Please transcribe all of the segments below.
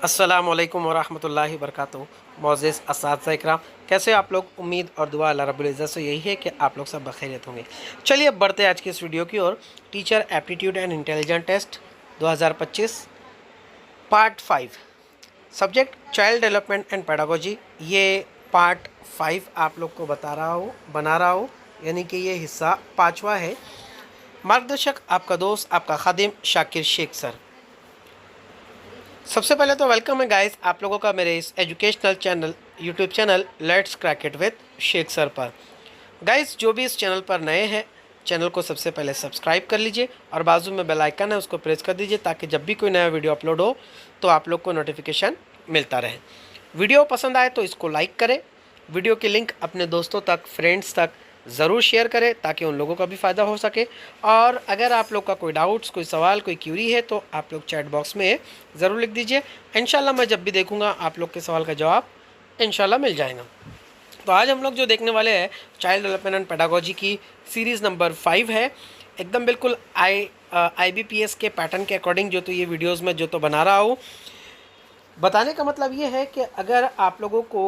अस्सलामुअलैकुम वरहमतुल्लाहि वबरकातुहू। मोअज़्ज़िज़ असातिज़ा इकराम, कैसे आप लोग? उम्मीद और दुआ अल्लाह रब्बुल इज़्ज़त से यही है कि आप लोग सब बखैरियत होंगे। चलिए अब बढ़ते हैं आज की इस वीडियो की ओर। Teacher aptitude and intelligent test 2025 part 5, subject child development and pedagogy. ये पार्ट 5 आप लोग को बना रहा हूँ, यानी कि ये हिस्सा 5वां है। मार्गदर्शक आपका दोस्त, आपका खादिम शाकिर शेख सर। सबसे पहले तो वेलकम है गाइस आप लोगों का मेरे इस educational channel YouTube channel let's crack it with Shaikh sir पर। गाइस जो भी इस चैनल पर नए हैं, चैनल को सबसे पहले सब्सक्राइब कर लीजिए और बाजू में बेल आइकन है उसको प्रेस कर दीजिए ताकि जब भी कोई नया वीडियो अपलोड हो तो आप लोग को नोटिफिकेशन मिलता रहे। वीडियो पसंद आए तो इसको लाइक करें, वीडियो की लिंक अपने दोस्तों तक, फ्रेंड्स तक ज़रूर शेयर करें ताकि उन लोगों का भी फ़ायदा हो सके। और अगर आप लोग का कोई डाउट्स, कोई सवाल, कोई क्यूरी है तो आप लोग चैट बॉक्स में ज़रूर लिख दीजिए। इंशाल्लाह मैं जब भी देखूंगा आप लोग के सवाल का जवाब इंशाल्लाह मिल जाएगा। तो आज हम लोग जो देखने वाले हैं चाइल्ड डेवलपमेंट एंड पेडागोजी की सीरीज़ नंबर 5 है। एकदम बिल्कुल IBPS के पैटर्न के अकॉर्डिंग जो तो ये वीडियोज़ में जो तो बना रहा हूँ। बताने का मतलब ये है कि अगर आप लोगों को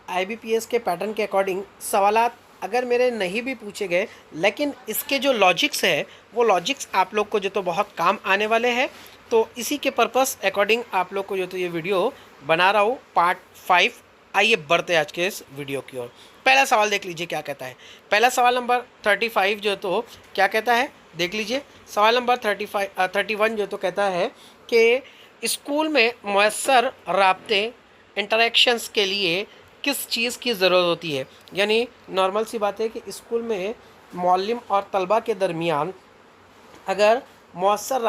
IBPS के पैटर्न के अकॉर्डिंग सवालात अगर मेरे नहीं भी पूछे गए, लेकिन इसके जो लॉजिक्स है वो लॉजिक्स आप लोग को जो तो बहुत काम आने वाले हैं। तो इसी के पर्पस अकॉर्डिंग आप लोग को जो तो ये वीडियो बना रहा हूँ पार्ट 5। आइए बढ़ते हैं आज के इस वीडियो की ओर। पहला सवाल देख लीजिए क्या कहता है। पहला सवाल नंबर 35 जो तो क्या कहता है देख लीजिए। सवाल नंबर 31 जो तो कहता है कि स्कूल में मुयस्सर राब्ते इंटरेक्शंस के लिए किस चीज़ की ज़रूरत होती है। यानी नॉर्मल सी बात है कि स्कूल में मौल्लिम और तलबा के दरमियान अगर मौसर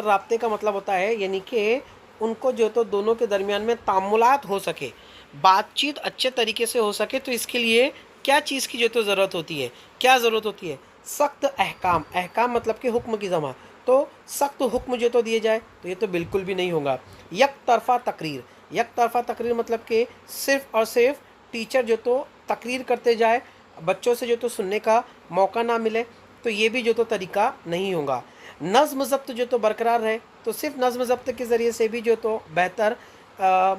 राब्ते का मतलब होता है यानी कि उनको जो तो दोनों के दरमियान में तामुलात हो सके, बातचीत अच्छे तरीके से हो सके, तो इसके लिए क्या चीज़ की जो तो ज़रूरत होती है, क्या ज़रूरत होती है? सख्त अहकाम। अहकाम मतलब कि हुक्म की जमा। तो सख्त हुक्म जो तो दिए जाए तो ये तो बिल्कुल भी नहीं होगा। यक तरफ़ा तकरीर। यक तरफ़ा तकरीर मतलब कि सिर्फ़ और सिर्फ टीचर जो तो तकरीर करते जाए, बच्चों से जो तो सुनने का मौका ना मिले, तो ये भी जो तो तरीका नहीं होगा। नज़्म ज़ब्त जो तो बरकरार रहे, तो सिर्फ नज़्म ज़ब्त के ज़रिए से भी जो तो बेहतर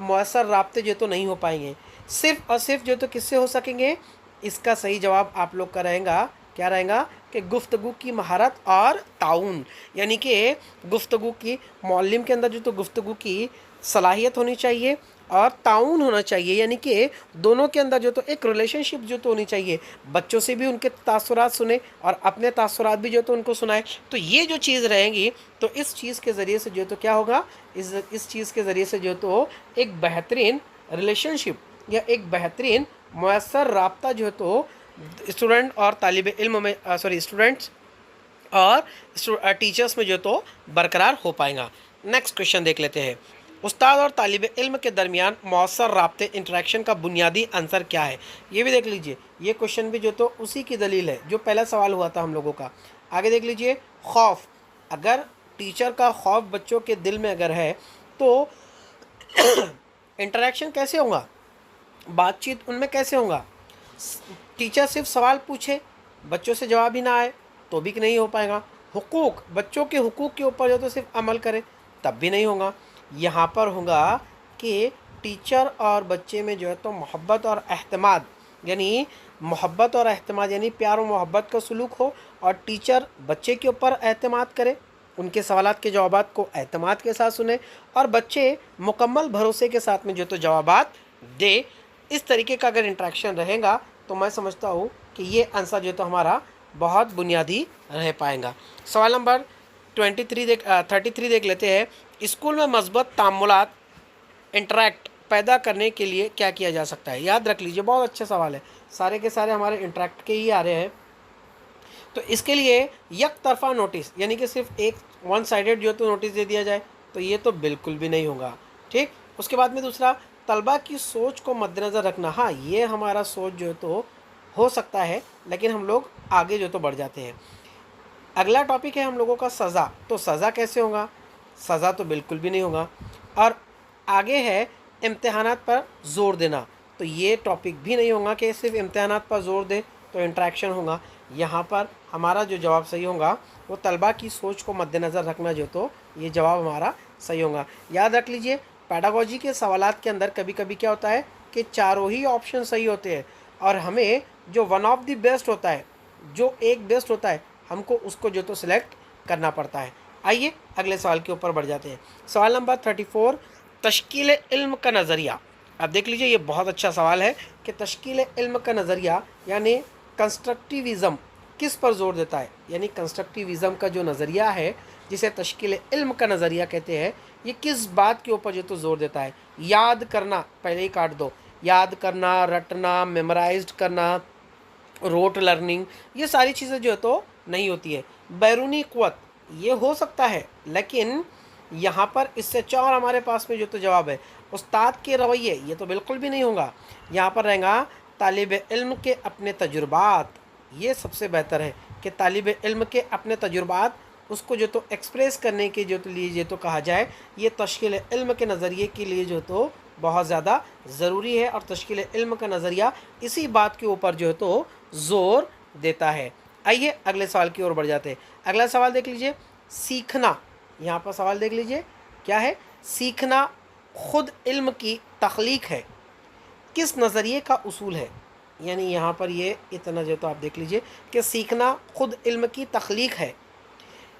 मुयस्सर राब्ते जो तो नहीं हो पाएंगे। सिर्फ़ और सिर्फ जो तो किससे हो सकेंगे? इसका सही जवाब आप लोग का रहेगा, क्या रहेगा कि गुफ्तगू की महारत और ताउन। यानी कि गुफ्तगू की मौल्लिम के अंदर जो तो गुफ्तगू की सलाहियत होनी चाहिए और ताउन होना चाहिए, यानी कि दोनों के अंदर जो तो एक रिलेशनशिप जो तो होनी चाहिए। बच्चों से भी उनके तासुरात सुने और अपने तासुरात भी जो तो उनको सुनाए। तो ये जो चीज़ रहेंगी तो इस चीज़ के ज़रिए से जो तो क्या होगा, इस चीज़ के ज़रिए से जो तो एक बेहतरीन रिलेशनशिप या एक बेहतरीन मुयस्सर राब्ता जो तो स्टूडेंट और तालिब इल्म में स्टूडेंट्स और टीचर्स में जो तो बरकरार हो पाएगा। नेक्स्ट क्वेश्चन देख लेते हैं। उस्ताद और तालिब इल्म के दरमियान मौसर राब्ते इंटरेक्शन का बुनियादी आंसर क्या है? ये भी देख लीजिए। ये क्वेश्चन भी जो तो उसी की दलील है जो पहला सवाल हुआ था हम लोगों का। आगे देख लीजिए। खौफ। अगर टीचर का खौफ बच्चों के दिल में अगर है तो इंटरेक्शन कैसे होगा, बातचीत उनमें कैसे होगा? टीचर सिर्फ सवाल पूछे, बच्चों से जवाब ही ना आए तो भी नहीं हो पाएगा। हुकूक, बच्चों के हुकूक के ऊपर जो तो सिर्फ अमल करे तब भी नहीं होगा। यहाँ पर होगा कि टीचर और बच्चे में जो है तो मोहब्बत और एहतमाद, यानी मोहब्बत और एहतमाद यानी प्यार और मोहब्बत का सलूक हो और टीचर बच्चे के ऊपर एहतमाद करे, उनके सवालात के जवाबात को एहतमाद के साथ सुने और बच्चे मुकम्मल भरोसे के साथ में जो तो जवाबात दे। इस तरीके का अगर इंट्रैक्शन रहेगा तो मैं समझता हूँ कि ये आंसर जो तो हमारा बहुत बुनियादी रह पाएगा। सवाल नंबर 33 देख लेते हैं। स्कूल में मस्बत तामुलात इंटरेक्ट पैदा करने के लिए क्या किया जा सकता है? याद रख लीजिए, बहुत अच्छा सवाल है, सारे के सारे हमारे इंटरेक्ट के ही आ रहे हैं। तो इसके लिए एक तरफा नोटिस यानी कि सिर्फ एक वन साइडेड जो तो नोटिस दे दिया जाए तो ये तो बिल्कुल भी नहीं होगा। ठीक, उसके बाद में दूसरा, तलबा की सोच को मद्देनज़र रखना। हाँ, ये हमारा सोच जो तो हो सकता है, लेकिन हम लोग आगे जो तो बढ़ जाते हैं। अगला टॉपिक है हम लोगों का सज़ा। तो सज़ा कैसे होगा? सज़ा तो बिल्कुल भी नहीं होगा। और आगे है इम्तिहानात पर ज़ोर देना। तो ये टॉपिक भी नहीं होगा कि सिर्फ इम्तिहानात पर ज़ोर दे तो इंट्रैक्शन होगा। यहाँ पर हमारा जो जवाब सही होगा वो तलबा की सोच को मद्देनज़र रखना जो तो ये जवाब हमारा सही होगा। याद रख लीजिए, पैडागोजी के सवालात के अंदर कभी कभी क्या होता है कि चारों ही ऑप्शन सही होते हैं और हमें जो वन ऑफ द बेस्ट होता है, जो एक बेस्ट होता है, हमको उसको जो तो सिलेक्ट करना पड़ता है। आइए अगले सवाल के ऊपर बढ़ जाते हैं। सवाल नंबर 34, तश्कील इल्म का नज़रिया। अब देख लीजिए, ये बहुत अच्छा सवाल है कि तश्कील इल्म का नज़रिया यानी कंस्ट्रक्टिविज़म किस पर जोर देता है। यानी कंस्ट्रक्टिविज़म का जो नज़रिया है, जिसे तश्कील इल्म का नज़रिया कहते हैं, ये किस बात के ऊपर जो तो जोर देता है। याद करना, पहले ही काट दो, याद करना, रटना, मेमोराइज्ड करना, रोट लर्निंग, ये सारी चीज़ें जो है तो नहीं होती है। बैरूनी क़ुव्वत ये हो सकता है, लेकिन यहाँ पर इससे अच्छा और हमारे पास में जो तो जवाब है उस्ताद के रवैये, ये तो बिल्कुल भी नहीं होगा। यहाँ पर रहेगा तालिब इल्म के अपने तजुर्बात। ये सबसे बेहतर है कि तालिब इल्म के अपने तजुर्बात उसको जो तो एक्सप्रेस करने के जो तो लिए जो तो कहा जाए, ये तश्कील इल्म के नज़रिए के लिए जो तो बहुत ज़्यादा ज़रूरी है। और तश्कील इल्म का नज़रिया इसी बात के ऊपर जो है तो ज़ोर देता है। आइए अगले सवाल की ओर बढ़ जाते हैं। अगला सवाल देख लीजिए, सीखना। यहाँ पर सवाल देख लीजिए क्या है, सीखना खुद इल्म की तख्लीक है, किस नज़रिए का उसूल है। यानी यहाँ पर ये इतना जो तो आप देख लीजिए कि सीखना खुद इल्म की तख्लीक है,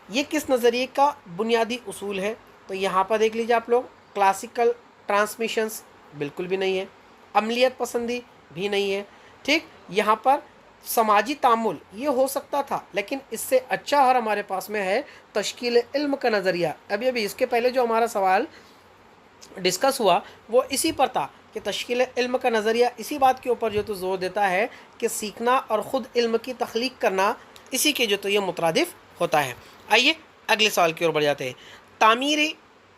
ये किस नज़रिए का बुनियादी उसूल है। तो यहाँ पर देख लीजिए आप लोग, क्लासिकल ट्रांसमिशंस बिल्कुल भी नहीं है, अमलियत पसंदी भी नहीं है। ठीक, यहाँ पर समाजी तामुल ये हो सकता था, लेकिन इससे अच्छा और हमारे पास में है तश्कील इल्म का नज़रिया। अभी इसके पहले जो हमारा सवाल डिस्कस हुआ वो इसी पर था कि तश्कील इल्म का नज़रिया इसी बात के ऊपर जो तो ज़ोर देता है कि सीखना और ख़ुद इल्म की तख्लीक करना, इसी के जो तो ये मुतरादिफ होता है। आइए अगले सवाल की ओर बढ़ जाते हैं। तामीरी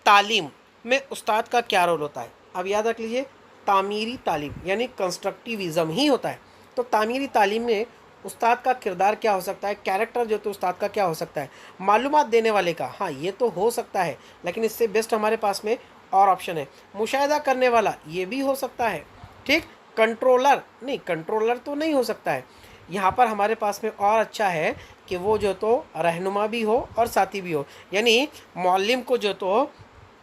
तालीम में उस्ताद का क्या रोल होता है। अब याद रख लीजिए, तामीरी तालीम यानी कंस्ट्रक्टिविज़म ही होता है। तो तामीरी तालीम में उस्ताद का किरदार क्या हो सकता है, कैरेक्टर जो तो उस्ताद का क्या हो सकता है। मालूमात देने वाले का, हाँ ये तो हो सकता है, लेकिन इससे बेस्ट हमारे पास में और ऑप्शन है। मुशाहिदा करने वाला ये भी हो सकता है। ठीक, कंट्रोलर नहीं, कंट्रोलर तो नहीं हो सकता है। यहाँ पर हमारे पास में और अच्छा है कि वो जो तो रहनुमा भी हो और साथी भी हो। यानी मौल्लिम को जो तो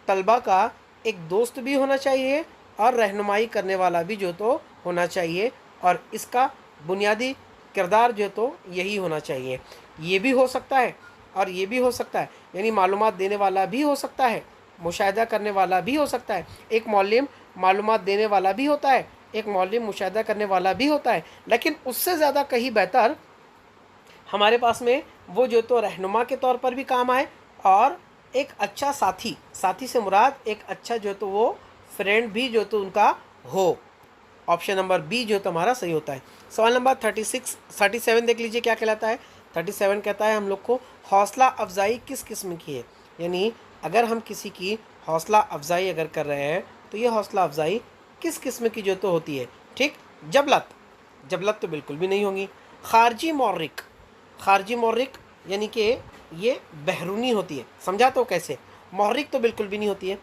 तलबा का एक दोस्त भी होना चाहिए और रहनुमाई करने वाला भी जो तो होना चाहिए, और इसका बुनियादी किरदार जो तो यही होना चाहिए। ये भी हो सकता है और ये भी हो सकता है, यानी मालूमात देने वाला भी हो सकता है, मुशाहिदा करने वाला भी हो सकता है। एक मौल्लिम मालूमात देने वाला भी होता है, एक मौल्लिम मुशाहिदा करने वाला भी होता है, लेकिन उससे ज़्यादा कहीं बेहतर हमारे पास में वो जो तो रहनुमा के तौर पर भी काम आए और एक अच्छा साथी, साथी से मुराद एक अच्छा जो तो वो फ्रेंड भी जो तो उनका हो। ऑप्शन नंबर बी जो तो हमारा सही होता है। सवाल नंबर 37 देख लीजिए क्या कहलाता है। 37 कहता है हम लोग को हौसला अफजाई किस किस्म की है। यानी अगर हम किसी की हौसला अफजाई अगर कर रहे हैं तो ये हौसला अफजाई किस किस्म की जो तो होती है। ठीक, जबलत, जबलत तो बिल्कुल भी नहीं होगी। खारजी मौर्रिक, खारजी मौर्रिक यानी कि ये बहरूनी होती है। समझा तो कैसे, मौर्रिक तो बिल्कुल भी नहीं होती है,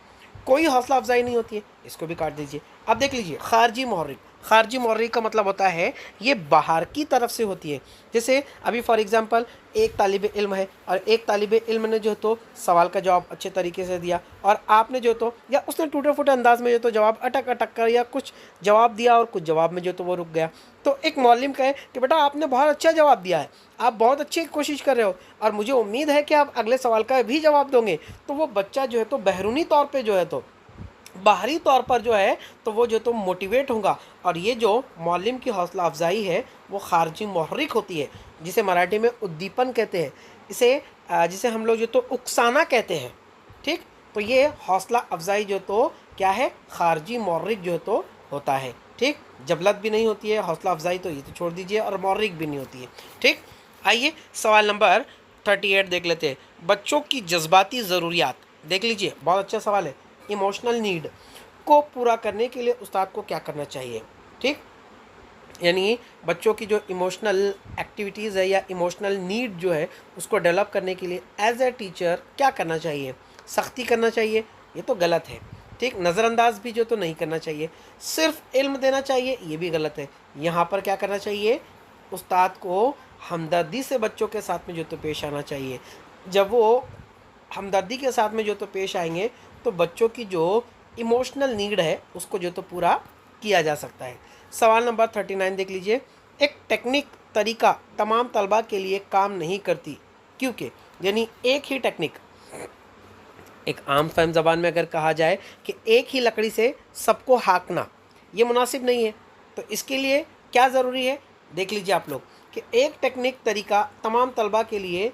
कोई हौसला अफजाई नहीं होती है, इसको भी काट दीजिए। अब देख लीजिए खारजी मौर्रिक, खारजी मौर्रिक का मतलब होता है ये बाहर की तरफ से होती है। जैसे अभी फॉर एग्जांपल एक तालिब इल्म है और एक तालिब इल्म ने जो तो सवाल का जवाब अच्छे तरीके से दिया और आपने जो तो या उसने टूटे फूटे अंदाज में जो तो जवाब अटक अटक कर या कुछ जवाब दिया और कुछ जवाब में जो तो वो रुक गया। तो एक मौल्लिम कहे कि बेटा आपने बहुत अच्छा जवाब दिया है, आप बहुत अच्छी कोशिश कर रहे हो और मुझे उम्मीद है कि आप अगले सवाल का भी जवाब दोगे। तो वो बच्चा जो है तो बहरूनी तौर पर जो है तो बाहरी तौर पर जो है तो वो जो तो मोटिवेट होगा। और ये जो मौल्लिम की हौसला अफजाई है वो खारजी मुहर्रिक होती है, जिसे मराठी में उद्दीपन कहते हैं, इसे जिसे हम लोग जो तो उकसाना कहते हैं। ठीक, तो ये हौसला अफजाई जो तो क्या है, खारजी मुहर्रिक जो तो होता है। ठीक, जबलत भी नहीं होती है, हौसला अफजाई तो ये तो छोड़ दीजिए, और मुहर्रिक भी नहीं होती है। ठीक, आइए सवाल नंबर 38 देख लेते हैं। बच्चों की जज्बाती ज़रूरियात देख लीजिए, बहुत अच्छा सवाल है। इमोशनल नीड को पूरा करने के लिए उस्ताद को क्या करना चाहिए। ठीक, यानी बच्चों की जो इमोशनल एक्टिविटीज़ है या इमोशनल नीड जो है उसको डेवलप करने के लिए एज ए टीचर क्या करना चाहिए। सख्ती करना चाहिए, ये तो गलत है। ठीक, नज़रअंदाज भी जो तो नहीं करना चाहिए, सिर्फ इल्म देना चाहिए, ये भी गलत है। यहाँ पर क्या करना चाहिए, उस्ताद को हमदर्दी से बच्चों के साथ में जो तो पेश आना चाहिए। जब वो हमदर्दी के साथ में जो तो पेश आएंगे तो बच्चों की जो इमोशनल नीड है उसको जो तो पूरा किया जा सकता है। सवाल नंबर 39 देख लीजिए। एक टेक्निक तरीका तमाम तलबा के लिए काम नहीं करती क्योंकि, यानी एक ही टेक्निक, एक आम फहम ज़बान में अगर कहा जाए कि एक ही लकड़ी से सबको हाँकना ये मुनासिब नहीं है, तो इसके लिए क्या ज़रूरी है देख लीजिए आप लोग कि एक टेक्निक तरीका तमाम तलबा के लिए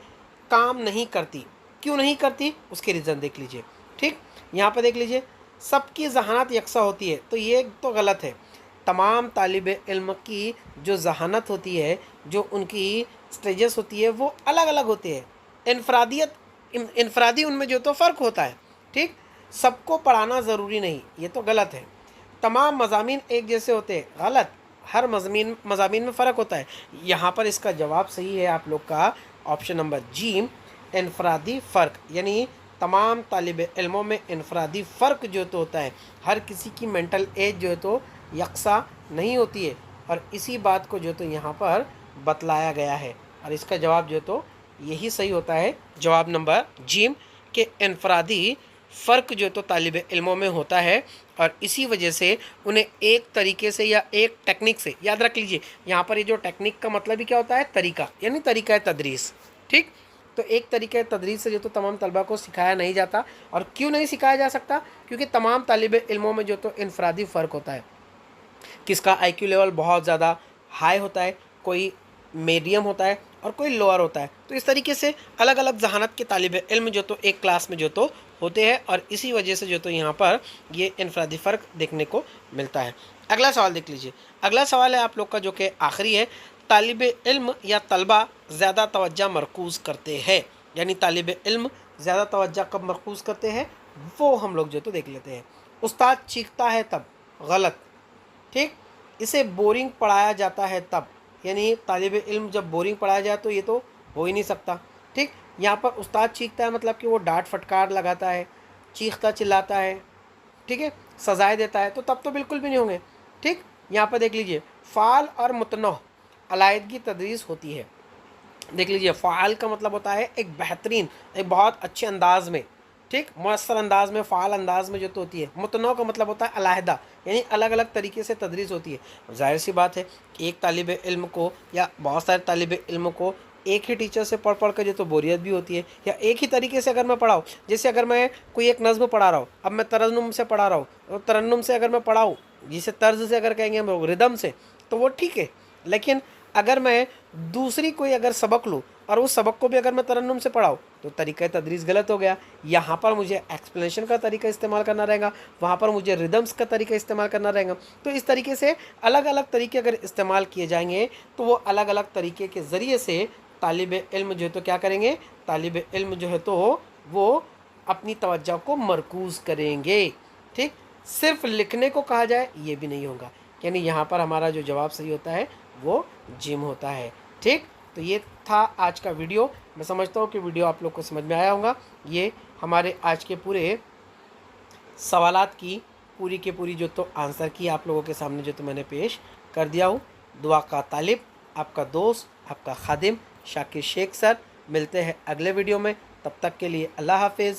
काम नहीं करती। क्यों नहीं करती उसके रीज़न देख लीजिए। ठीक, यहाँ पर देख लीजिए सबकी जहानत यकसा होती है, तो ये तो गलत है। तमाम तालिब इल्म की जो जहानत होती है, जो उनकी स्टेजेस होती है वो अलग अलग होते हैं। इनफरादी उनमें जो तो फ़र्क होता है। ठीक, सबको पढ़ाना ज़रूरी नहीं, ये तो गलत है। तमाम मज़ामीन एक जैसे होते हैं, गलत। हर मज़ामीन में फ़र्क होता है। यहाँ पर इसका जवाब सही है आप लोग का ऑप्शन नंबर जी, इनफरादी फ़र्क, यानी तमाम तालिब इल्मों में इनफरादी फ़र्क जो तो होता है। हर किसी की मेंटल एज जो है तो यकसा नहीं होती है, और इसी बात को जो तो यहाँ पर बतलाया गया है, और इसका जवाब जो तो यही सही होता है, जवाब नंबर जीम के इनफरादी फ़र्क जो तो तालिब इल्मों में होता है, और इसी वजह से उन्हें एक तरीके से या एक टेक्निक से, याद रख लीजिए यहाँ पर ये जो टेक्निक का मतलब ही क्या होता है, तरीका, यानी तरीका तदरीस। ठीक, तो एक तरीके तदरीस से जो तो तमाम तलबा को सिखाया नहीं जाता। और क्यों नहीं सिखाया जा सकता, क्योंकि तमाम तालिब इल्मों में जो तो इनफरादी फ़र्क होता है। किसका आईक्यू लेवल बहुत ज़्यादा हाई होता है, कोई मीडियम होता है और कोई लोअर होता है। तो इस तरीके से अलग अलग जहानत के तालिब इल्म जो तो एक क्लास में जो तो होते हैं, और इसी वजह से जो तो यहाँ पर ये इनफरादी फ़र्क देखने को मिलता है। अगला सवाल देख लीजिए। अगला सवाल है आप लोग का जो कि आखिरी है, तालिब इल्म या तलबा ज़्यादा तवज्जो मरकूज़ करते हैं, यानी तालिब इल्म ज़्यादा तवज्जो कब मरकूज़ करते हैं वो हम लोग जो तो देख लेते हैं। उस्ताद चीखता है तब, गलत। ठीक, इसे बोरिंग पढ़ाया जाता है तब, यानी तालिब इल्म जब बोरिंग पढ़ाया जाए तो ये तो हो ही नहीं सकता। ठीक, यहाँ पर उस्ताद चीखता है मतलब कि वो डांट फटकार लगाता है, चीखता चिल्लाता है, ठीक है, सजाएं देता है, तो तब तो बिल्कुल भी नहीं होंगे। ठीक, यहाँ पर देख लीजिए फ़ाल और मुतनह अलायदगी तदरीस होती है। देख लीजिए फ़ाल का मतलब होता है एक बेहतरीन, एक बहुत अच्छे अंदाज में, ठीक, मौसर अंदाज में, फ़ाल अंदाज में जो तो होती है। मुतनौ का मतलब होता है अलहदा, यानी अलग अलग तरीके से तदरीस होती है। जाहिर सी बात है कि एक तालिब इल्म को या बहुत सारे तालिब इल्म को एक ही टीचर से पढ़ पढ़ कर जो तो बोरियत भी होती है, या एक ही तरीके से अगर मैं पढ़ाऊँ, जैसे अगर मैं कोई एक नज़्म पढ़ा रहा हूँ, अब मैं तरन्नुम से पढ़ा रहा हूँ, और तरन्नुम से अगर मैं पढ़ाऊँ, जिसे तर्ज से अगर कहेंगे हम लोग रिदम से, तो वो ठीक है। लेकिन अगर मैं दूसरी कोई अगर सबक लूँ और उस सबक को भी अगर मैं तरन्नुम से पढ़ाऊँ तो तरीक़ा तदरीस गलत हो गया। यहाँ पर मुझे एक्सप्लेनेशन का तरीका इस्तेमाल करना रहेगा, वहाँ पर मुझे रिदम्स का तरीका इस्तेमाल करना रहेगा। तो इस तरीके से अलग अलग तरीके अगर इस्तेमाल किए जाएंगे तो वो अलग अलग तरीके के ज़रिए से तालिब इल्म जो है तो क्या करेंगे, तालिब इल्म जो है तो वो अपनी तवज्जो को मरकूज़ करेंगे। ठीक, सिर्फ लिखने को कहा जाए ये भी नहीं होगा, यानी यहाँ पर हमारा जो जवाब सही होता है वो जिम होता है। ठीक, तो ये था आज का वीडियो। मैं समझता हूँ कि वीडियो आप लोग को समझ में आया होगा। ये हमारे आज के पूरे सवालात की पूरी के पूरी जो तो आंसर की आप लोगों के सामने जो तो मैंने पेश कर दिया हूँ। दुआ का तालिब, आपका दोस्त, आपका खादिम शाकिर शेख सर। मिलते हैं अगले वीडियो में, तब तक के लिए अल्लाह हाफिज़।